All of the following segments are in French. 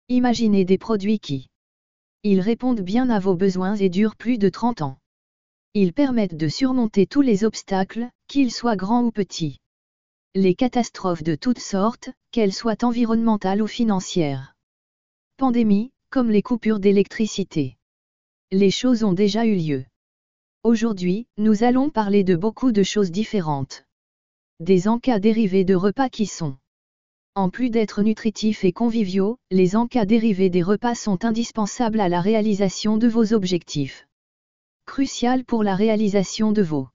Imaginez des produits qui. Ils répondent bien à vos besoins et durent plus de 30 ans. Ils permettent de surmonter tous les obstacles, qu'ils soient grands ou petits. Les catastrophes de toutes sortes, qu'elles soient environnementales ou financières. Pandémies, comme les coupures d'électricité. Les choses ont déjà eu lieu. Aujourd'hui, nous allons parler de beaucoup de choses différentes. Des encas dérivés de repas qui sont. En plus d'être nutritifs et conviviaux, les encas dérivés des repas sont indispensables à la réalisation de vos objectifs. Crucial pour la réalisation de vos.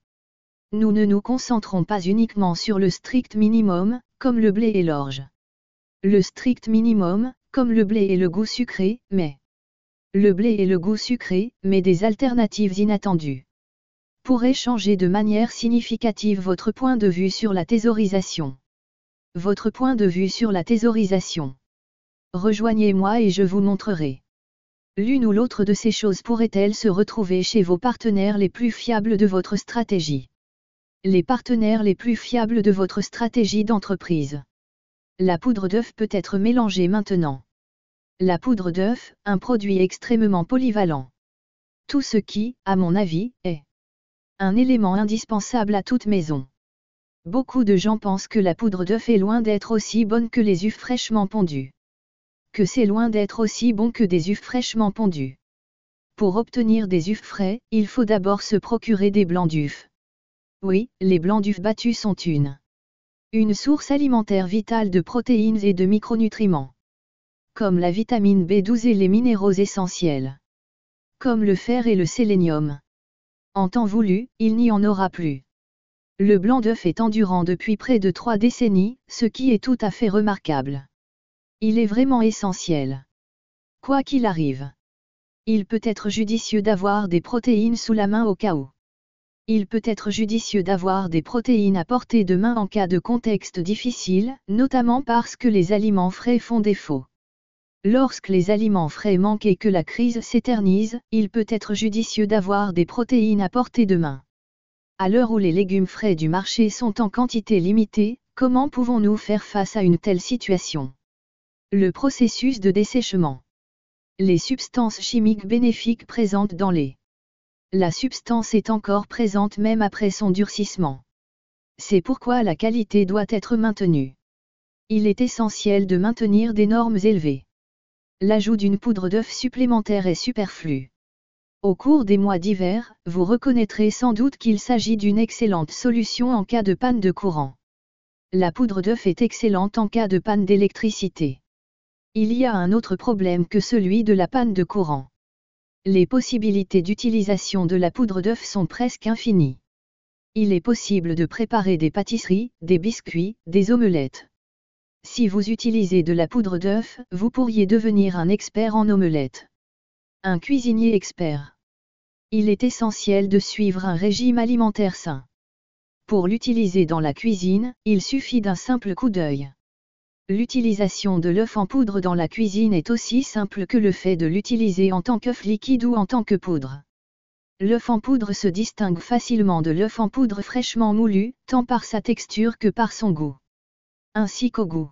Nous ne nous concentrons pas uniquement sur le strict minimum, comme le blé et l'orge. Le strict minimum, comme le blé et le goût sucré, mais. Le blé et le goût sucré, mais des alternatives inattendues. Pourraient changer de manière significative votre point de vue sur la thésaurisation. Votre point de vue sur la thésaurisation. Rejoignez-moi et je vous montrerai. L'une ou l'autre de ces choses pourrait-elle se retrouver chez vos partenaires les plus fiables de votre stratégie. Les partenaires les plus fiables de votre stratégie d'entreprise. La poudre d'œuf peut être mélangée maintenant. La poudre d'œuf, un produit extrêmement polyvalent. Tout ce qui, à mon avis, est un élément indispensable à toute maison. Beaucoup de gens pensent que la poudre d'œuf est loin d'être aussi bonne que les œufs fraîchement pondus. Que c'est loin d'être aussi bon que des œufs fraîchement pondus. Pour obtenir des œufs frais, il faut d'abord se procurer des blancs d'œufs. Oui, les blancs d'œufs battus sont une source alimentaire vitale de protéines et de micronutriments. Comme la vitamine B12 et les minéraux essentiels. Comme le fer et le sélénium. En temps voulu, il n'y en aura plus. Le blanc d'œuf est endurant depuis près de 3 décennies, ce qui est tout à fait remarquable. Il est vraiment essentiel. Quoi qu'il arrive. Il peut être judicieux d'avoir des protéines sous la main au cas où. Il peut être judicieux d'avoir des protéines à portée de main en cas de contexte difficile, notamment parce que les aliments frais font défaut. Lorsque les aliments frais manquent et que la crise s'éternise, il peut être judicieux d'avoir des protéines à portée de main. À l'heure où les légumes frais du marché sont en quantité limitée, comment pouvons-nous faire face à une telle situation? Le processus de dessèchement. Les substances chimiques bénéfiques présentes dans les. La substance est encore présente même après son durcissement. C'est pourquoi la qualité doit être maintenue. Il est essentiel de maintenir des normes élevées. L'ajout d'une poudre d'œuf supplémentaire est superflu. Au cours des mois d'hiver, vous reconnaîtrez sans doute qu'il s'agit d'une excellente solution en cas de panne de courant. La poudre d'œuf est excellente en cas de panne d'électricité. Il y a un autre problème que celui de la panne de courant. Les possibilités d'utilisation de la poudre d'œuf sont presque infinies. Il est possible de préparer des pâtisseries, des biscuits, des omelettes. Si vous utilisez de la poudre d'œuf, vous pourriez devenir un expert en omelettes. Un cuisinier expert. Il est essentiel de suivre un régime alimentaire sain. Pour l'utiliser dans la cuisine, il suffit d'un simple coup d'œil. L'utilisation de l'œuf en poudre dans la cuisine est aussi simple que le fait de l'utiliser en tant qu'œuf liquide ou en tant que poudre. L'œuf en poudre se distingue facilement de l'œuf en poudre fraîchement moulu, tant par sa texture que par son goût. Ainsi qu'au goût.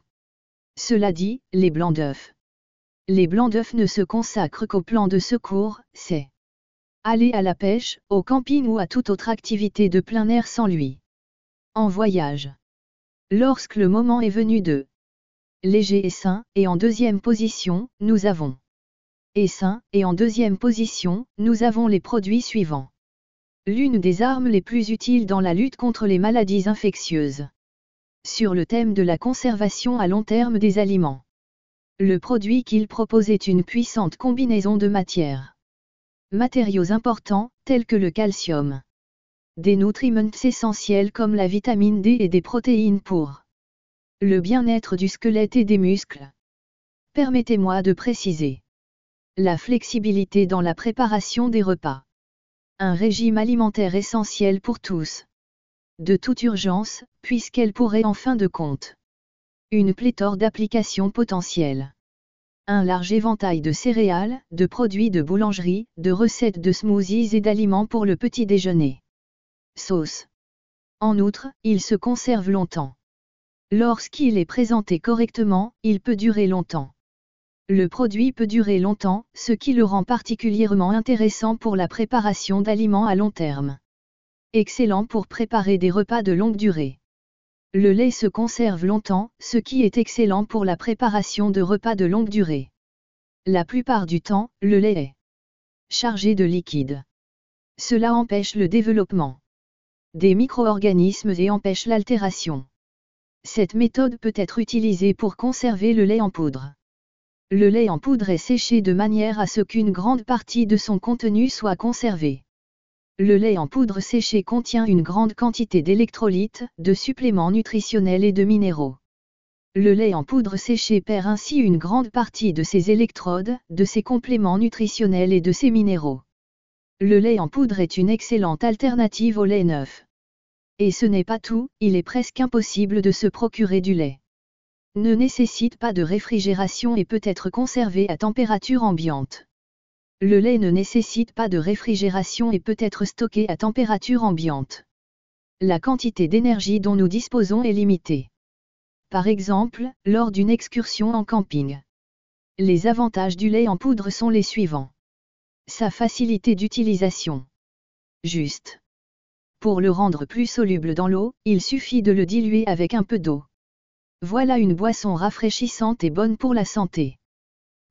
Cela dit, les blancs d'œufs. Les blancs d'œufs ne se consacrent qu'au plan de secours, c'est aller à la pêche, au camping ou à toute autre activité de plein air sans lui. En voyage. Lorsque le moment est venu de léger et sain, et en deuxième position, nous avons et sain, et en deuxième position, nous avons les produits suivants. L'une des armes les plus utiles dans la lutte contre les maladies infectieuses. Sur le thème de la conservation à long terme des aliments. Le produit qu'il propose est une puissante combinaison de matières. Matériaux importants, tels que le calcium. Des nutriments essentiels comme la vitamine D et des protéines pour le bien-être du squelette et des muscles. Permettez-moi de préciser. La flexibilité dans la préparation des repas. Un régime alimentaire essentiel pour tous. De toute urgence, puisqu'elle pourrait en fin de compte. Une pléthore d'applications potentielles. Un large éventail de céréales, de produits de boulangerie, de recettes de smoothies et d'aliments pour le petit déjeuner. Sauce. En outre, il se conserve longtemps. Lorsqu'il est présenté correctement, il peut durer longtemps. Le produit peut durer longtemps, ce qui le rend particulièrement intéressant pour la préparation d'aliments à long terme. Excellent pour préparer des repas de longue durée. Le lait se conserve longtemps, ce qui est excellent pour la préparation de repas de longue durée. La plupart du temps, le lait est chargé de liquide. Cela empêche le développement des micro-organismes et empêche l'altération. Cette méthode peut être utilisée pour conserver le lait en poudre. Le lait en poudre est séché de manière à ce qu'une grande partie de son contenu soit conservée. Le lait en poudre séché contient une grande quantité d'électrolytes, de suppléments nutritionnels et de minéraux. Le lait en poudre séché perd ainsi une grande partie de ses électrodes, de ses compléments nutritionnels et de ses minéraux. Le lait en poudre est une excellente alternative au lait neuf. Et ce n'est pas tout, il est presque impossible de se procurer du lait. Ne nécessite pas de réfrigération et peut être conservé à température ambiante. Le lait ne nécessite pas de réfrigération et peut être stocké à température ambiante. La quantité d'énergie dont nous disposons est limitée. Par exemple, lors d'une excursion en camping. Les avantages du lait en poudre sont les suivants. Sa facilité d'utilisation. Juste. Pour le rendre plus soluble dans l'eau, il suffit de le diluer avec un peu d'eau. Voilà une boisson rafraîchissante et bonne pour la santé.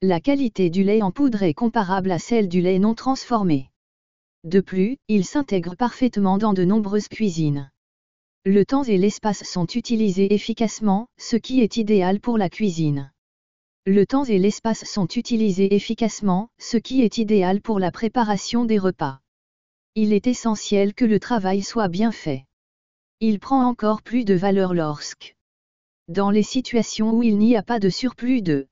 La qualité du lait en poudre est comparable à celle du lait non transformé. De plus, il s'intègre parfaitement dans de nombreuses cuisines. Le temps et l'espace sont utilisés efficacement, ce qui est idéal pour la cuisine. Le temps et l'espace sont utilisés efficacement, ce qui est idéal pour la préparation des repas. Il est essentiel que le travail soit bien fait. Il prend encore plus de valeur lorsque, dans les situations où il n'y a pas de surplus de.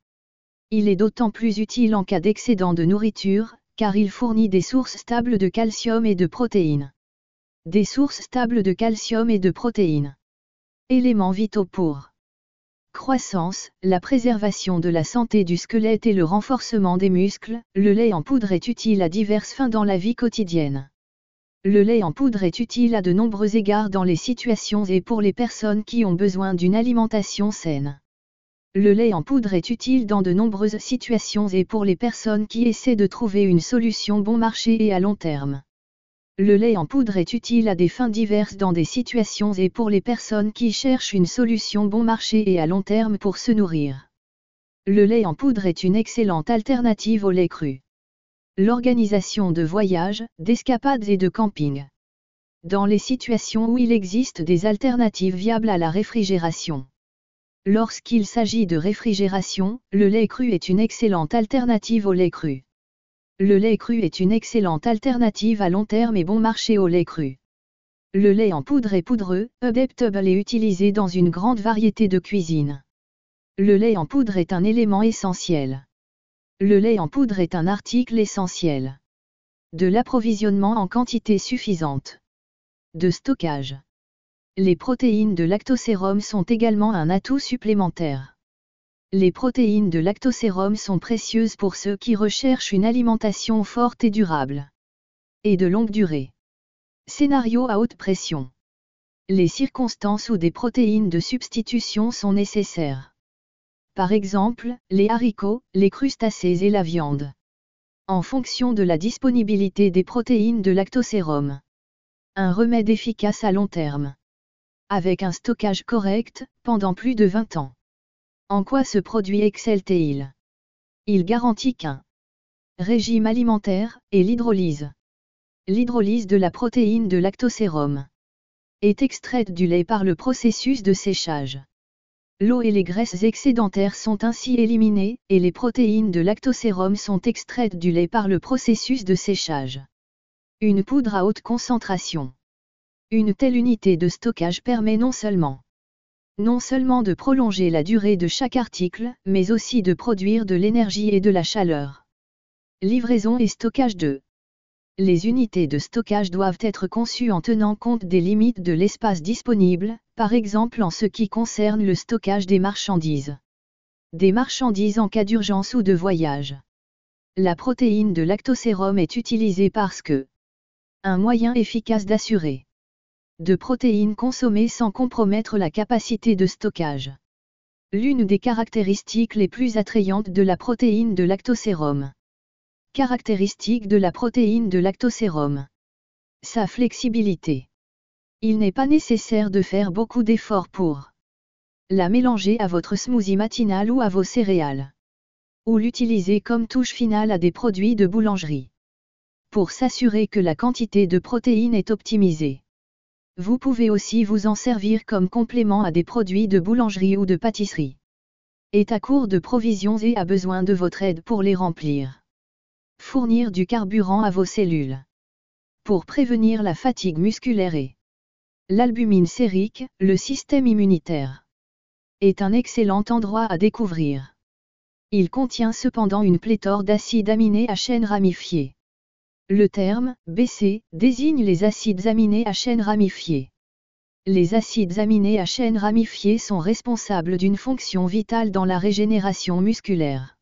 Il est d'autant plus utile en cas d'excédent de nourriture, car il fournit des sources stables de calcium et de protéines. Des sources stables de calcium et de protéines. Éléments vitaux pour croissance, la préservation de la santé du squelette et le renforcement des muscles. Le lait en poudre est utile à diverses fins dans la vie quotidienne. Le lait en poudre est utile à de nombreux égards dans les situations et pour les personnes qui ont besoin d'une alimentation saine. Le lait en poudre est utile dans de nombreuses situations et pour les personnes qui essaient de trouver une solution bon marché et à long terme. Le lait en poudre est utile à des fins diverses dans des situations et pour les personnes qui cherchent une solution bon marché et à long terme pour se nourrir. Le lait en poudre est une excellente alternative au lait cru. L'organisation de voyages, d'escapades et de camping. Dans les situations où il existe des alternatives viables à la réfrigération. Lorsqu'il s'agit de réfrigération, le lait cru est une excellente alternative au lait cru. Le lait cru est une excellente alternative à long terme et bon marché au lait cru. Le lait en poudre est poudreux, adaptable et utilisé dans une grande variété de cuisines. Le lait en poudre est un élément essentiel. Le lait en poudre est un article essentiel. De l'approvisionnement en quantité suffisante. De stockage. Les protéines de lactosérum sont également un atout supplémentaire. Les protéines de lactosérum sont précieuses pour ceux qui recherchent une alimentation forte et durable. Et de longue durée. Scénario à haute pression. Les circonstances où des protéines de substitution sont nécessaires. Par exemple, les haricots, les crustacés et la viande. En fonction de la disponibilité des protéines de lactosérum. Un remède efficace à long terme. Avec un stockage correct, pendant plus de 20 ans. En quoi ce produit excelle-t-il? Il garantit qu'un régime alimentaire, et l'hydrolyse. L'hydrolyse de la protéine de lactosérum est extraite du lait par le processus de séchage. L'eau et les graisses excédentaires sont ainsi éliminées, et les protéines de lactosérum sont extraites du lait par le processus de séchage. Une poudre à haute concentration. Une telle unité de stockage permet non seulement de prolonger la durée de chaque article, mais aussi de produire de l'énergie et de la chaleur. Livraison et stockage de. Les unités de stockage doivent être conçues en tenant compte des limites de l'espace disponible, par exemple en ce qui concerne le stockage des marchandises. Des marchandises en cas d'urgence ou de voyage. La protéine de lactosérum est utilisée parce que un moyen efficace d'assurer de protéines consommées sans compromettre la capacité de stockage. L'une des caractéristiques les plus attrayantes de la protéine de lactosérum. Caractéristique de la protéine de lactosérum. Sa flexibilité. Il n'est pas nécessaire de faire beaucoup d'efforts pour la mélanger à votre smoothie matinal ou à vos céréales. Ou l'utiliser comme touche finale à des produits de boulangerie. Pour s'assurer que la quantité de protéines est optimisée. Vous pouvez aussi vous en servir comme complément à des produits de boulangerie ou de pâtisserie. Est à court de provisions et a besoin de votre aide pour les remplir. Fournir du carburant à vos cellules. Pour prévenir la fatigue musculaire et l'albumine sérique, le système immunitaire. Est un excellent endroit à découvrir. Il contient cependant une pléthore d'acides aminés à chaîne ramifiée. Le terme « BC » désigne les acides aminés à chaîne ramifiée. Les acides aminés à chaîne ramifiée sont responsables d'une fonction vitale dans la régénération musculaire.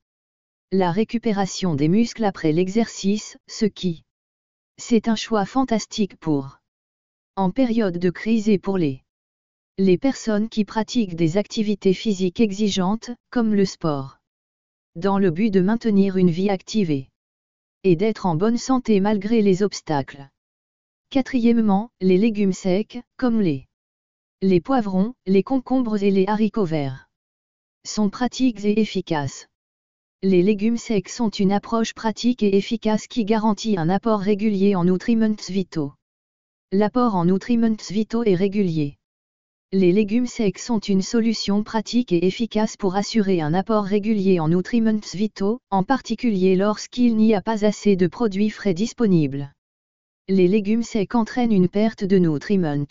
La récupération des muscles après l'exercice, ce qui c'est un choix fantastique pour en période de crise et pour les personnes qui pratiquent des activités physiques exigeantes, comme le sport. Dans le but de maintenir une vie active et d'être en bonne santé malgré les obstacles. Quatrièmement, les légumes secs, comme les poivrons, les concombres et les haricots verts, sont pratiques et efficaces. Les légumes secs sont une approche pratique et efficace qui garantit un apport régulier en nutriments vitaux. L'apport en nutriments vitaux est régulier. Les légumes secs sont une solution pratique et efficace pour assurer un apport régulier en nutriments vitaux, en particulier lorsqu'il n'y a pas assez de produits frais disponibles. Les légumes secs entraînent une perte de nutriments.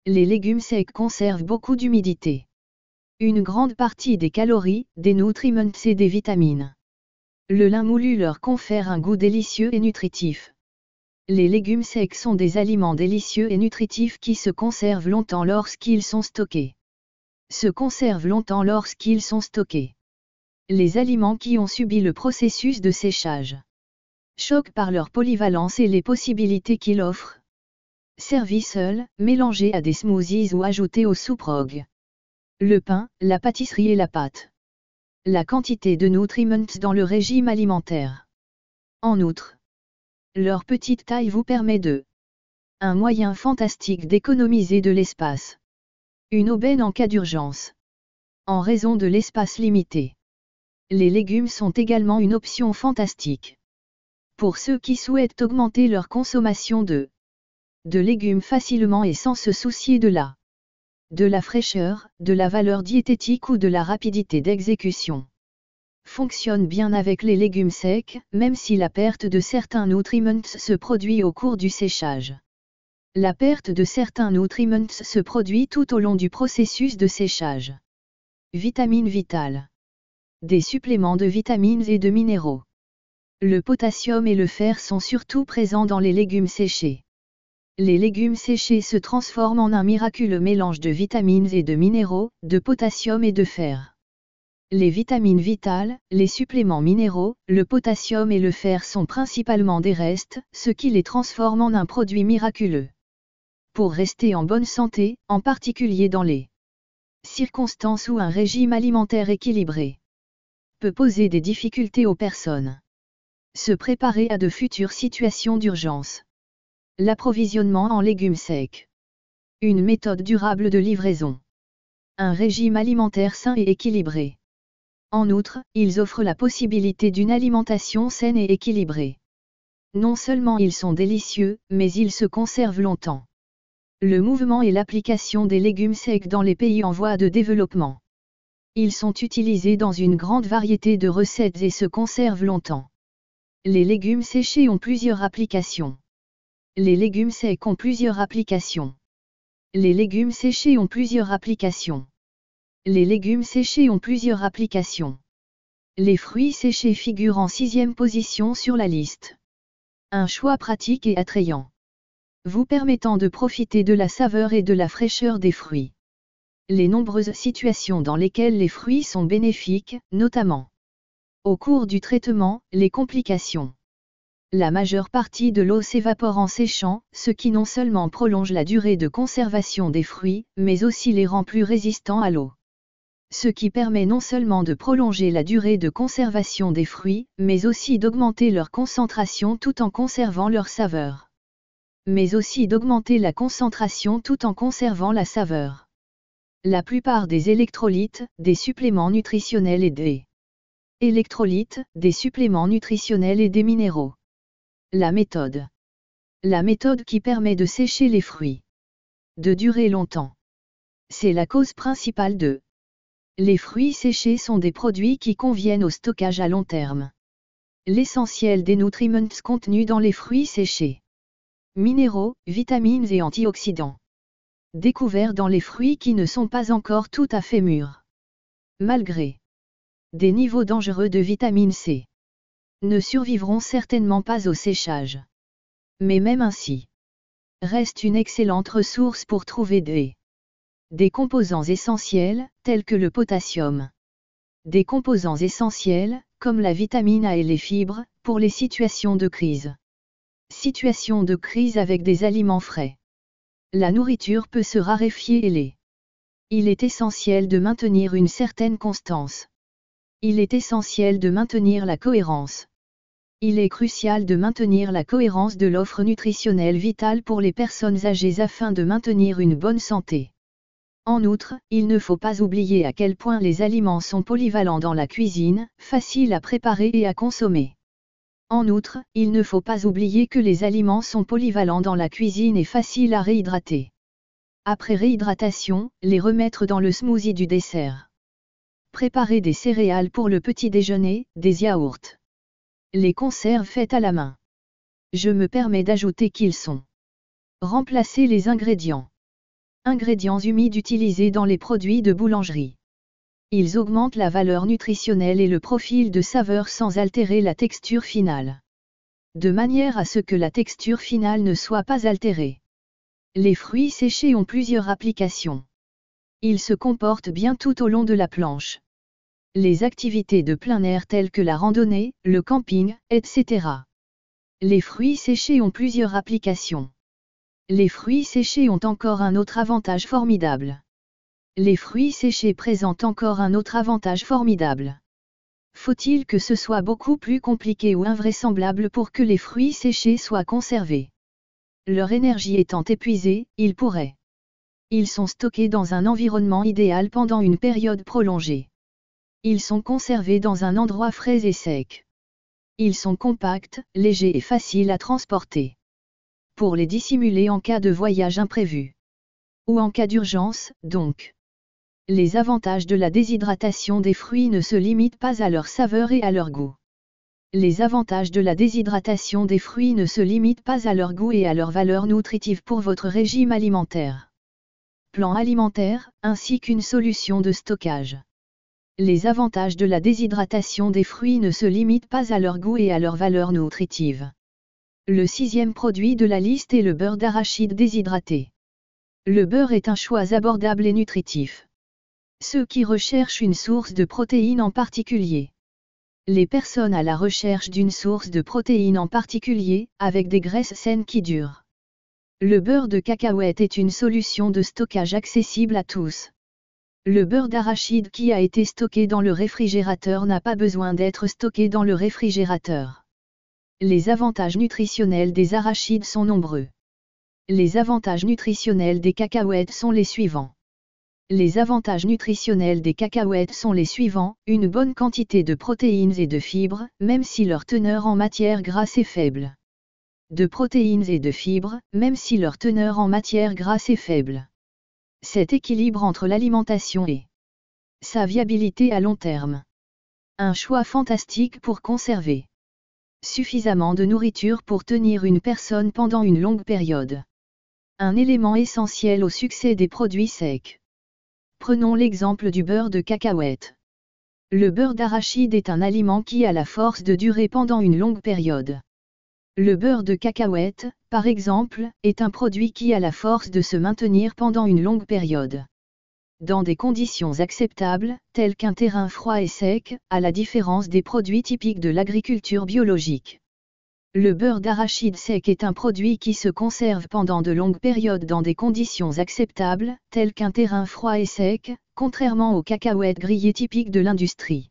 Les légumes secs conservent beaucoup d'humidité. Une grande partie des calories, des nutriments et des vitamines. Le lin moulu leur confère un goût délicieux et nutritif. Les légumes secs sont des aliments délicieux et nutritifs qui se conservent longtemps lorsqu'ils sont stockés. Les aliments qui ont subi le processus de séchage choquent par leur polyvalence et les possibilités qu'ils offrent. Servis seuls, mélangés à des smoothies ou ajoutés aux soupes rogues. Le pain, la pâtisserie et la pâte. La quantité de nutriments dans le régime alimentaire. En outre, leur petite taille vous permet un moyen fantastique d'économiser de l'espace. Une aubaine en cas d'urgence. En raison de l'espace limité. Les légumes sont également une option fantastique. Pour ceux qui souhaitent augmenter leur consommation de légumes facilement et sans se soucier de la fraîcheur, de la valeur diététique ou de la rapidité d'exécution. Fonctionne bien avec les légumes secs, même si la perte de certains nutriments se produit au cours du séchage. La perte de certains nutriments se produit tout au long du processus de séchage. Vitamines vitales. Des suppléments de vitamines et de minéraux. Le potassium et le fer sont surtout présents dans les légumes séchés. Les légumes séchés se transforment en un miraculeux mélange de vitamines et de minéraux, de potassium et de fer. Les vitamines vitales, les suppléments minéraux, le potassium et le fer sont principalement des restes, ce qui les transforme en un produit miraculeux. Pour rester en bonne santé, en particulier dans les circonstances où un régime alimentaire équilibré peut poser des difficultés aux personnes. Se préparer à de futures situations d'urgence. L'approvisionnement en légumes secs. Une méthode durable de livraison. Un régime alimentaire sain et équilibré. En outre, ils offrent la possibilité d'une alimentation saine et équilibrée. Non seulement ils sont délicieux, mais ils se conservent longtemps. Le mouvement et l'application des légumes secs dans les pays en voie de développement. Ils sont utilisés dans une grande variété de recettes et se conservent longtemps. Les légumes séchés ont plusieurs applications. Les légumes secs ont plusieurs applications. Les légumes séchés ont plusieurs applications. Les légumes séchés ont plusieurs applications. Les fruits séchés figurent en 6e position sur la liste. Un choix pratique et attrayant. Vous permettant de profiter de la saveur et de la fraîcheur des fruits. Les nombreuses situations dans lesquelles les fruits sont bénéfiques, notamment au cours du traitement, les complications. La majeure partie de l'eau s'évapore en séchant, ce qui non seulement prolonge la durée de conservation des fruits, mais aussi les rend plus résistants à l'eau. Ce qui permet non seulement de prolonger la durée de conservation des fruits, mais aussi d'augmenter leur concentration tout en conservant leur saveur. Mais aussi d'augmenter la concentration tout en conservant la saveur. La plupart des électrolytes, des suppléments nutritionnels et des électrolytes, des suppléments nutritionnels et des minéraux. La méthode. La méthode qui permet de sécher les fruits. De durer longtemps. C'est la cause principale de. Les fruits séchés sont des produits qui conviennent au stockage à long terme. L'essentiel des nutriments contenus dans les fruits séchés. Minéraux, vitamines et antioxydants. Découverts dans les fruits qui ne sont pas encore tout à fait mûrs. Malgré des niveaux dangereux de vitamine C, ne survivront certainement pas au séchage. Mais même ainsi, reste une excellente ressource pour trouver des composants essentiels, tels que le potassium. Des composants essentiels, comme la vitamine A et les fibres, pour les situations de crise. Situation de crise avec des aliments frais. La nourriture peut se raréfier et il est essentiel de maintenir une certaine constance. Il est essentiel de maintenir la cohérence. Il est crucial de maintenir la cohérence de l'offre nutritionnelle vitale pour les personnes âgées afin de maintenir une bonne santé. En outre, il ne faut pas oublier à quel point les aliments sont polyvalents dans la cuisine, faciles à préparer et à consommer. En outre, il ne faut pas oublier que les aliments sont polyvalents dans la cuisine et faciles à réhydrater. Après réhydratation, les remettre dans le smoothie du dessert. Préparer des céréales pour le petit déjeuner, des yaourts. Les conserves faites à la main. Je me permets d'ajouter qu'ils sont. Remplacer les ingrédients. Ingrédients humides utilisés dans les produits de boulangerie. Ils augmentent la valeur nutritionnelle et le profil de saveur sans altérer la texture finale. De manière à ce que la texture finale ne soit pas altérée. Les fruits séchés ont plusieurs applications. Ils se comportent bien tout au long de la planche. Les activités de plein air telles que la randonnée, le camping, etc. Les fruits séchés ont plusieurs applications. Les fruits séchés ont encore un autre avantage formidable. Les fruits séchés présentent encore un autre avantage formidable. Faut-il que ce soit beaucoup plus compliqué ou invraisemblable pour que les fruits séchés soient conservés? Leur énergie étant épuisée, ils pourraient. Ils sont stockés dans un environnement idéal pendant une période prolongée. Ils sont conservés dans un endroit frais et sec. Ils sont compacts, légers et faciles à transporter. Pour les dissimuler en cas de voyage imprévu. Ou en cas d'urgence, donc. Les avantages de la déshydratation des fruits ne se limitent pas à leur saveur et à leur goût. Les avantages de la déshydratation des fruits ne se limitent pas à leur goût et à leur valeur nutritive pour votre régime alimentaire. Plan alimentaire, ainsi qu'une solution de stockage. Les avantages de la déshydratation des fruits ne se limitent pas à leur goût et à leur valeur nutritive. Le 6e produit de la liste est le beurre d'arachide déshydraté. Le beurre est un choix abordable et nutritif. Ceux qui recherchent une source de protéines en particulier. Les personnes à la recherche d'une source de protéines en particulier, avec des graisses saines qui durent. Le beurre de cacahuète est une solution de stockage accessible à tous. Le beurre d'arachide qui a été stocké dans le réfrigérateur n'a pas besoin d'être stocké dans le réfrigérateur. Les avantages nutritionnels des arachides sont nombreux. Les avantages nutritionnels des cacahuètes sont les suivants. Les avantages nutritionnels des cacahuètes sont les suivants, une bonne quantité de protéines et de fibres, même si leur teneur en matière grasse est faible. De protéines et de fibres, même si leur teneur en matière grasse est faible. Cet équilibre entre l'alimentation et sa viabilité à long terme. Un choix fantastique pour conserver suffisamment de nourriture pour tenir une personne pendant une longue période. Un élément essentiel au succès des produits secs. Prenons l'exemple du beurre de cacahuète. Le beurre d'arachide est un aliment qui a la force de durer pendant une longue période. Le beurre de cacahuète, par exemple, est un produit qui a la force de se maintenir pendant une longue période. Dans des conditions acceptables, telles qu'un terrain froid et sec, à la différence des produits typiques de l'agriculture biologique. Le beurre d'arachide sec est un produit qui se conserve pendant de longues périodes dans des conditions acceptables, telles qu'un terrain froid et sec, contrairement aux cacahuètes grillées typiques de l'industrie.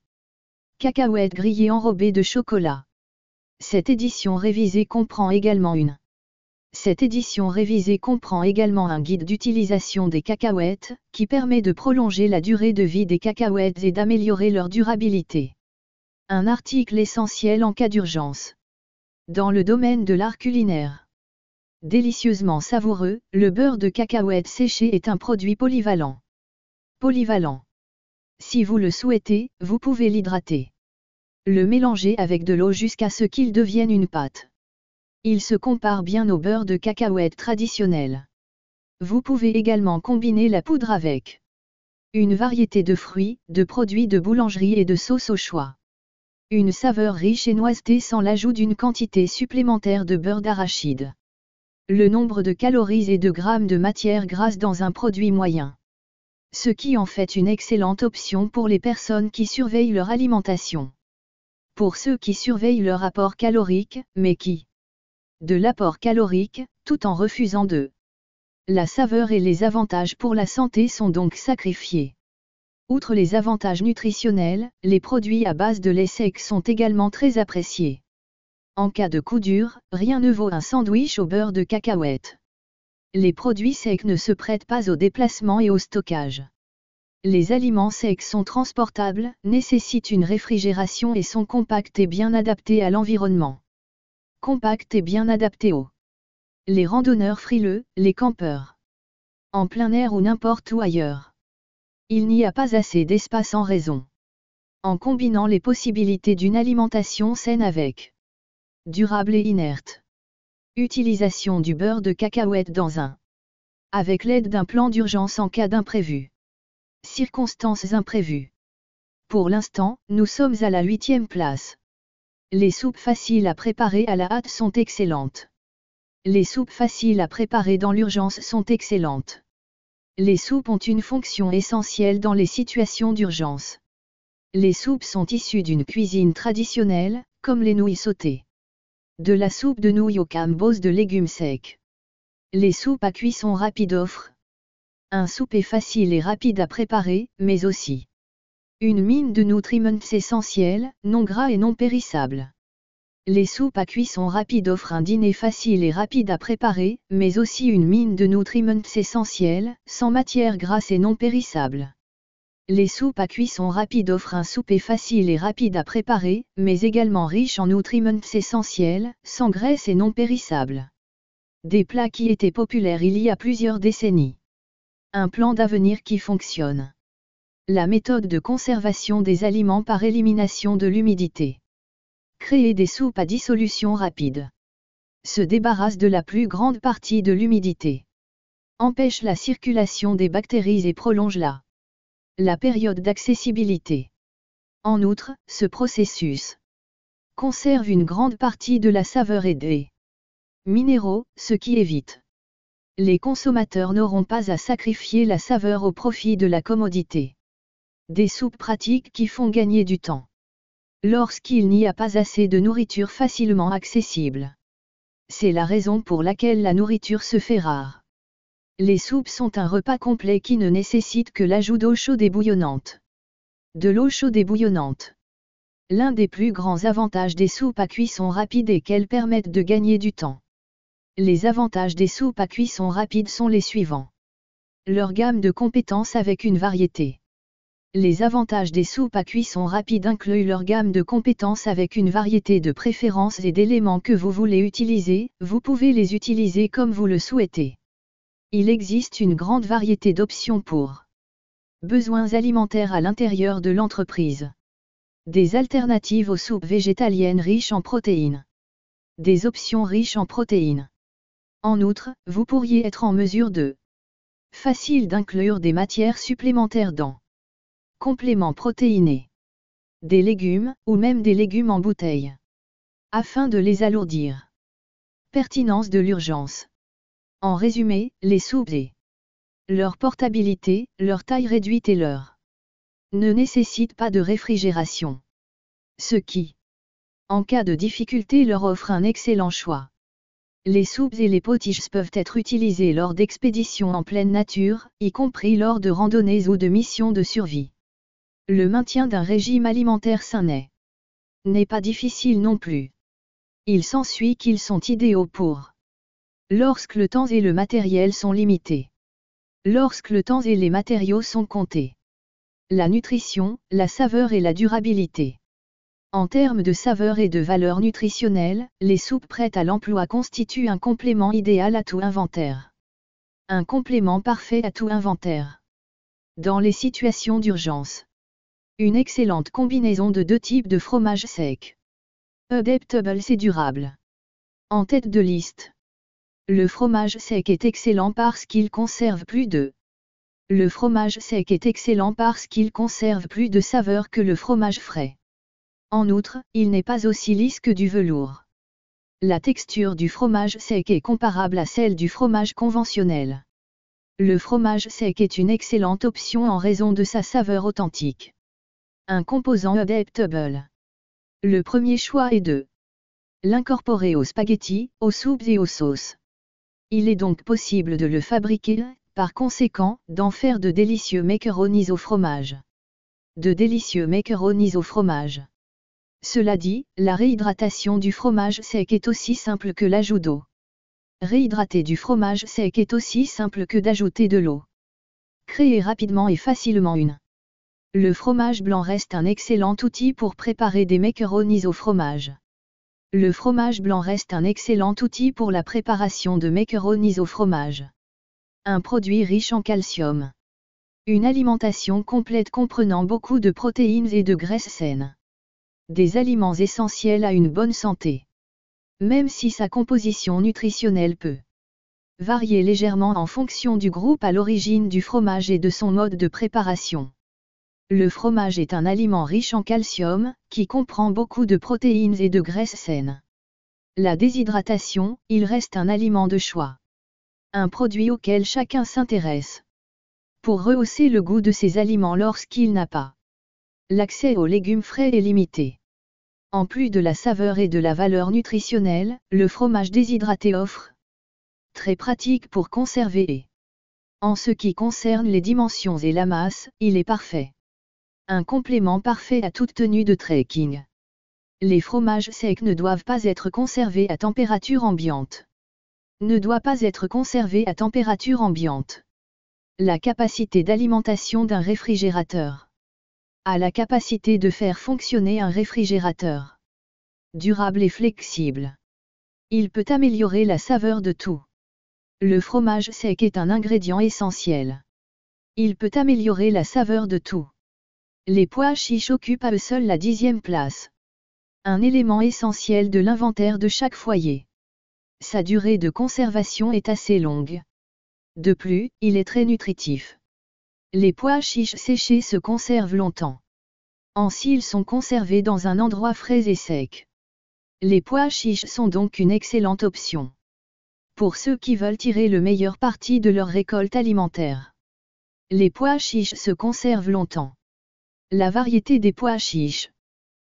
Cacahuètes grillées enrobées de chocolat. Cette édition révisée comprend également un guide d'utilisation des cacahuètes, qui permet de prolonger la durée de vie des cacahuètes et d'améliorer leur durabilité. Un article essentiel en cas d'urgence. Dans le domaine de l'art culinaire. Délicieusement savoureux, le beurre de cacahuète séché est un produit polyvalent. Si vous le souhaitez, vous pouvez l'hydrater. Le mélanger avec de l'eau jusqu'à ce qu'il devienne une pâte. Il se compare bien au beurre de cacahuète traditionnel. Vous pouvez également combiner la poudre avec une variété de fruits, de produits de boulangerie et de sauces au choix. Une saveur riche et noisetée sans l'ajout d'une quantité supplémentaire de beurre d'arachide. Le nombre de calories et de grammes de matière grasse dans un produit moyen. Ce qui en fait une excellente option pour les personnes qui surveillent leur alimentation. Pour ceux qui surveillent leur apport calorique, mais qui de l'apport calorique, tout en refusant de la saveur et les avantages pour la santé sont donc sacrifiés. Outre les avantages nutritionnels, les produits à base de lait sec sont également très appréciés. En cas de coup dur, rien ne vaut un sandwich au beurre de cacahuète. Les produits secs ne se prêtent pas au déplacement et au stockage. Les aliments secs sont transportables, nécessitent une réfrigération et sont compacts et bien adaptés à l'environnement. Compacts et bien adaptés aux les randonneurs frileux, les campeurs. En plein air ou n'importe où ailleurs. Il n'y a pas assez d'espace en raison. En combinant les possibilités d'une alimentation saine avec durable et inerte. Utilisation du beurre de cacahuète avec l'aide d'un plan d'urgence en cas d'imprévu. Circonstances imprévues. Pour l'instant, nous sommes à la 8e place. Les soupes faciles à préparer à la hâte sont excellentes. Les soupes faciles à préparer dans l'urgence sont excellentes. Les soupes ont une fonction essentielle dans les situations d'urgence. Les soupes sont issues d'une cuisine traditionnelle, comme les nouilles sautées. De la soupe de nouilles au cambos de légumes secs. Les soupes à cuisson rapide offrent un souper facile et rapide à préparer, mais aussi une mine de nutriments essentiels, non gras et non périssables. Les soupes à cuisson rapide offrent un dîner facile et rapide à préparer, mais aussi une mine de nutriments essentiels, sans matières grasses et non périssables. Les soupes à cuisson rapide offrent un souper facile et rapide à préparer, mais également riche en nutriments essentiels, sans graisse et non périssables. Des plats qui étaient populaires il y a plusieurs décennies. Un plan d'avenir qui fonctionne. La méthode de conservation des aliments par élimination de l'humidité. Créer des soupes à dissolution rapide. Se débarrasse de la plus grande partie de l'humidité. Empêche la circulation des bactéries et prolonge la période d'accessibilité. En outre, ce processus conserve une grande partie de la saveur et des minéraux, ce qui évite. Les consommateurs n'auront pas à sacrifier la saveur au profit de la commodité. Des soupes pratiques qui font gagner du temps. Lorsqu'il n'y a pas assez de nourriture facilement accessible. C'est la raison pour laquelle la nourriture se fait rare. Les soupes sont un repas complet qui ne nécessite que l'ajout d'eau chaude et bouillonnante. De l'eau chaude et bouillonnante. L'un des plus grands avantages des soupes à cuisson rapide est qu'elles permettent de gagner du temps. Les avantages des soupes à cuisson rapide sont les suivants. Leur gamme de compétences avec une variété. Les avantages des soupes à cuisson rapide incluent leur gamme de compétences avec une variété de préférences et d'éléments que vous voulez utiliser, vous pouvez les utiliser comme vous le souhaitez. Il existe une grande variété d'options pour besoins alimentaires à l'intérieur de l'entreprise. Des alternatives aux soupes végétaliennes riches en protéines. Des options riches en protéines. En outre, vous pourriez être en mesure de facile d'inclure des matières supplémentaires dans compléments protéinés. Des légumes, ou même des légumes en bouteille. Afin de les alourdir. Pertinence de l'urgence. En résumé, les soupes et leur portabilité, leur taille réduite et leur ne nécessitent pas de réfrigération. Ce qui en cas de difficulté leur offre un excellent choix. Les soupes et les potages peuvent être utilisés lors d'expéditions en pleine nature, y compris lors de randonnées ou de missions de survie. Le maintien d'un régime alimentaire sain n'est pas difficile non plus. Il s'ensuit qu'ils sont idéaux pour lorsque le temps et le matériel sont limités. Lorsque le temps et les matériaux sont comptés. La nutrition, la saveur et la durabilité. En termes de saveur et de valeur nutritionnelle, les soupes prêtes à l'emploi constituent un complément idéal à tout inventaire. Un complément parfait à tout inventaire. Dans les situations d'urgence. Une excellente combinaison de deux types de fromage sec. Adaptable et durable. En tête de liste. Le fromage sec est excellent parce qu'il conserve plus de. Le fromage sec est excellent parce qu'il conserve plus de saveur que le fromage frais. En outre, il n'est pas aussi lisse que du velours. La texture du fromage sec est comparable à celle du fromage conventionnel. Le fromage sec est une excellente option en raison de sa saveur authentique. Un composant adaptable. Le premier choix est de l'incorporer aux spaghettis, aux soupes et aux sauces. Il est donc possible de le fabriquer, par conséquent, d'en faire de délicieux macaronis au fromage. De délicieux macaronis au fromage. Cela dit, la réhydratation du fromage sec est aussi simple que l'ajout d'eau. Réhydrater du fromage sec est aussi simple que d'ajouter de l'eau. Créer rapidement et facilement une. Le fromage blanc reste un excellent outil pour préparer des macaronis au fromage. Le fromage blanc reste un excellent outil pour la préparation de macaronis au fromage. Un produit riche en calcium. Une alimentation complète comprenant beaucoup de protéines et de graisses saines. Des aliments essentiels à une bonne santé. Même si sa composition nutritionnelle peut varier légèrement en fonction du groupe à l'origine du fromage et de son mode de préparation. Le fromage est un aliment riche en calcium, qui comprend beaucoup de protéines et de graisses saines. La déshydratation, il reste un aliment de choix. Un produit auquel chacun s'intéresse. Pour rehausser le goût de ces aliments lorsqu'il n'a pas. L'accès aux légumes frais est limité. En plus de la saveur et de la valeur nutritionnelle, le fromage déshydraté offre. Très pratique pour conserver et. En ce qui concerne les dimensions et la masse, il est parfait. Un complément parfait à toute tenue de trekking. Les fromages secs ne doivent pas être conservés à température ambiante. Ne doit pas être conservé à température ambiante. La capacité d'alimentation d'un réfrigérateur. A la capacité de faire fonctionner un réfrigérateur. Durable et flexible. Il peut améliorer la saveur de tout. Le fromage sec est un ingrédient essentiel. Il peut améliorer la saveur de tout. Les pois chiches occupent à eux seuls la 10e place. Un élément essentiel de l'inventaire de chaque foyer. Sa durée de conservation est assez longue. De plus, il est très nutritif. Les pois chiches séchés se conservent longtemps. S'ils sont conservés dans un endroit frais et sec. Les pois chiches sont donc une excellente option. Pour ceux qui veulent tirer le meilleur parti de leur récolte alimentaire. Les pois chiches se conservent longtemps. La variété des pois chiches.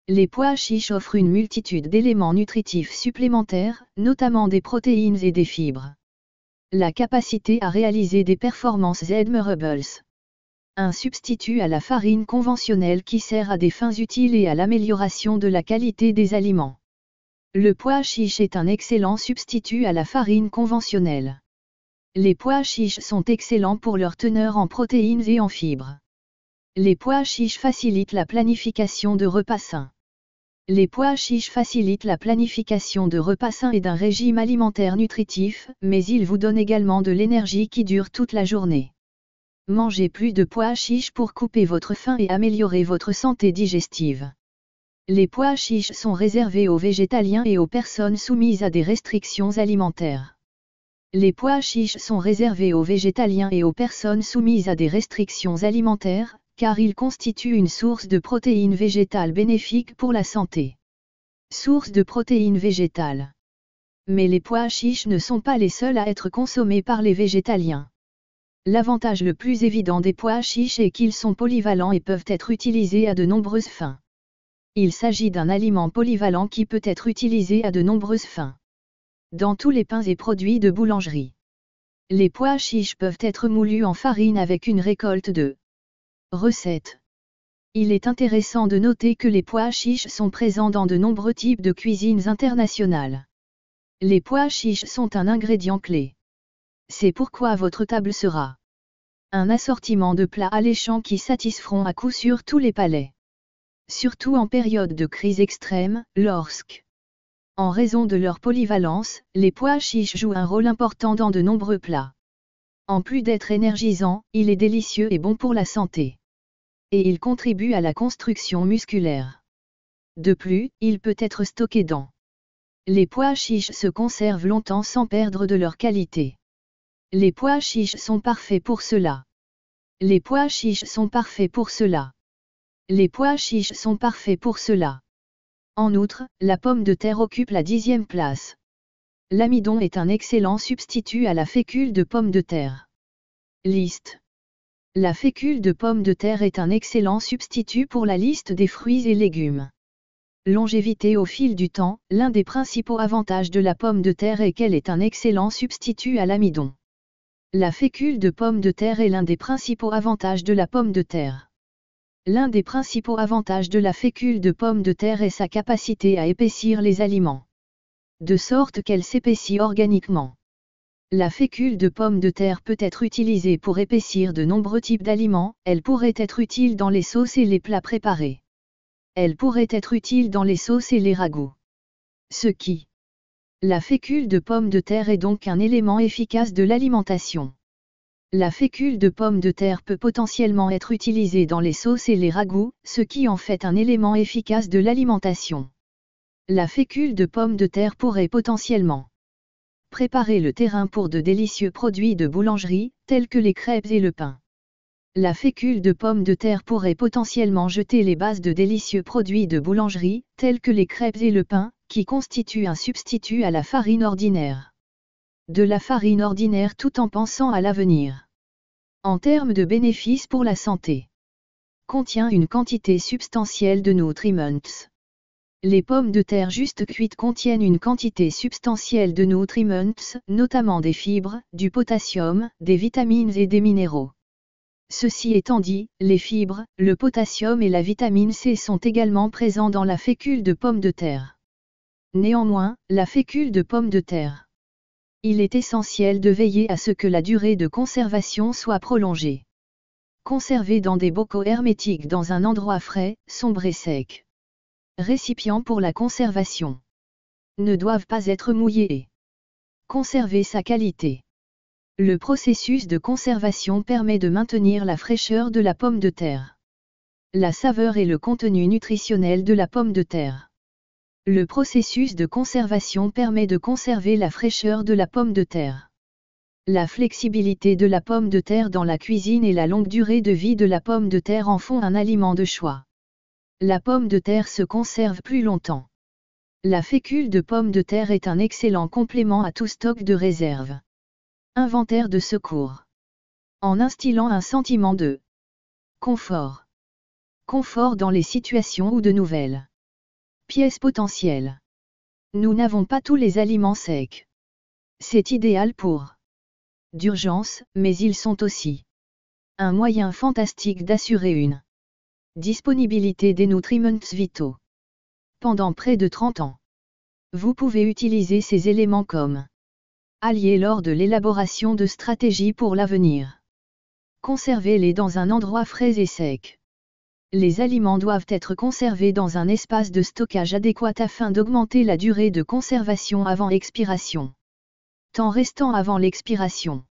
Les pois chiches offrent une multitude d'éléments nutritifs supplémentaires, notamment des protéines et des fibres. La capacité à réaliser des performances admirables. Un substitut à la farine conventionnelle qui sert à des fins utiles et à l'amélioration de la qualité des aliments. Le pois chiche est un excellent substitut à la farine conventionnelle. Les pois chiches sont excellents pour leur teneur en protéines et en fibres. Les pois chiches facilitent la planification de repas sains. Les pois chiches facilitent la planification de repas sains et d'un régime alimentaire nutritif, mais ils vous donnent également de l'énergie qui dure toute la journée. Mangez plus de pois chiches pour couper votre faim et améliorer votre santé digestive. Les pois chiches sont réservés aux végétaliens et aux personnes soumises à des restrictions alimentaires. Les pois chiches sont réservés aux végétaliens et aux personnes soumises à des restrictions alimentaires, car ils constituent une source de protéines végétales bénéfiques pour la santé. Source de protéines végétales. Mais les pois chiches ne sont pas les seuls à être consommés par les végétaliens. L'avantage le plus évident des pois chiches est qu'ils sont polyvalents et peuvent être utilisés à de nombreuses fins. Il s'agit d'un aliment polyvalent qui peut être utilisé à de nombreuses fins. Dans tous les pains et produits de boulangerie. Les pois chiches peuvent être moulus en farine avec une récolte de recettes. Il est intéressant de noter que les pois chiches sont présents dans de nombreux types de cuisines internationales. Les pois chiches sont un ingrédient clé. C'est pourquoi votre table sera un assortiment de plats alléchants qui satisferont à coup sûr tous les palais. Surtout en période de crise extrême, lorsque, en raison de leur polyvalence, les pois chiches jouent un rôle important dans de nombreux plats. En plus d'être énergisant, il est délicieux et bon pour la santé. Et il contribue à la construction musculaire. De plus, il peut être stocké dans. Les pois chiches se conservent longtemps sans perdre de leur qualité. Les pois chiches sont parfaits pour cela. Les pois chiches sont parfaits pour cela. Les pois chiches sont parfaits pour cela. En outre, la pomme de terre occupe la 10e place. L'amidon est un excellent substitut à la fécule de pomme de terre. Liste. La fécule de pomme de terre est un excellent substitut pour la liste des fruits et légumes. Longévité au fil du temps, l'un des principaux avantages de la pomme de terre est qu'elle est un excellent substitut à l'amidon. La fécule de pomme de terre est l'un des principaux avantages de la pomme de terre. L'un des principaux avantages de la fécule de pomme de terre est sa capacité à épaissir les aliments. De sorte qu'elle s'épaissit organiquement. La fécule de pomme de terre peut être utilisée pour épaissir de nombreux types d'aliments, elle pourrait être utile dans les sauces et les plats préparés. Elle pourrait être utile dans les sauces et les ragoûts. La fécule de pomme de terre est donc un élément efficace de l'alimentation. La fécule de pomme de terre peut potentiellement être utilisée dans les sauces et les ragoûts, ce qui en fait un élément efficace de l'alimentation. La fécule de pomme de terre pourrait potentiellement préparer le terrain pour de délicieux produits de boulangerie, tels que les crêpes et le pain. La fécule de pomme de terre pourrait potentiellement jeter les bases de délicieux produits de boulangerie, tels que les crêpes et le pain, qui constituent un substitut à la farine ordinaire. De la farine ordinaire tout en pensant à l'avenir. En termes de bénéfices pour la santé. Contient une quantité substantielle de nutriments. Les pommes de terre juste cuites contiennent une quantité substantielle de nutriments, notamment des fibres, du potassium, des vitamines et des minéraux. Ceci étant dit, les fibres, le potassium et la vitamine C sont également présents dans la fécule de pomme de terre. Néanmoins, la fécule de pomme de terre. Il est essentiel de veiller à ce que la durée de conservation soit prolongée. Conservée dans des bocaux hermétiques dans un endroit frais, sombre et sec. Récipients pour la conservation. Ne doivent pas être mouillés et conserver sa qualité. Le processus de conservation permet de maintenir la fraîcheur de la pomme de terre. La saveur et le contenu nutritionnel de la pomme de terre. Le processus de conservation permet de conserver la fraîcheur de la pomme de terre. La flexibilité de la pomme de terre dans la cuisine et la longue durée de vie de la pomme de terre en font un aliment de choix. La pomme de terre se conserve plus longtemps. La fécule de pomme de terre est un excellent complément à tout stock de réserve. Inventaire de secours. En instillant un sentiment de confort. Confort dans les situations ou de nouvelles pièces potentielles. Nous n'avons pas tous les aliments secs. C'est idéal pour d'urgence, mais ils sont aussi un moyen fantastique d'assurer une disponibilité des nutriments vitaux. Pendant près de 30 ans, vous pouvez utiliser ces éléments comme alliés lors de l'élaboration de stratégies pour l'avenir. Conservez-les dans un endroit frais et sec. Les aliments doivent être conservés dans un espace de stockage adéquat afin d'augmenter la durée de conservation avant expiration. Temps restant avant l'expiration.